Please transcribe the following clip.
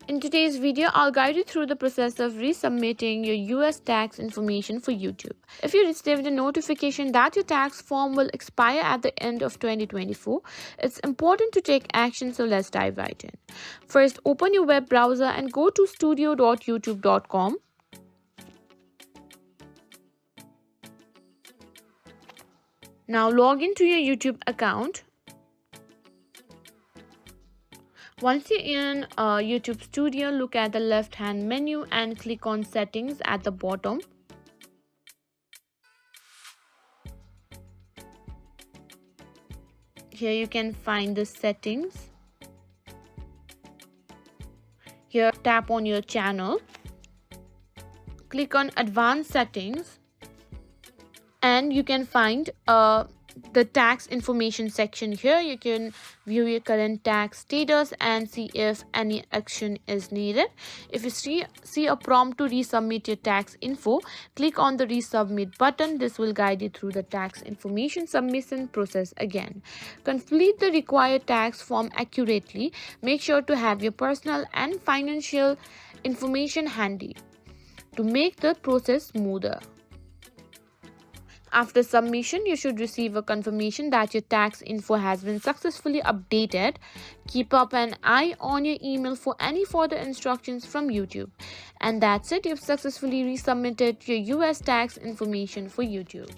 In today's video, I'll guide you through the process of resubmitting your US tax information for YouTube. If you received a notification that your tax form will expire at the end of 2024, it's important to take action, so let's dive right in. First, open your web browser and go to studio.youtube.com. Now log into your YouTube account. Once you're in YouTube Studio, look at the left-hand menu and click on Settings at the bottom. Here you can find the settings. Here, tap on your channel. Click on Advanced Settings. And you can find the tax information section. Here you can view your current tax status and see if any action is needed. If you see a prompt to resubmit your tax info, click on the resubmit button. This will guide you through the tax information submission process again. Complete the required tax form accurately. Make sure to have your personal and financial information handy to make the process smoother. After submission, you should receive a confirmation that your tax info has been successfully updated. Keep up an eye on your email for any further instructions from YouTube. And that's it, you've successfully resubmitted your US tax information for YouTube.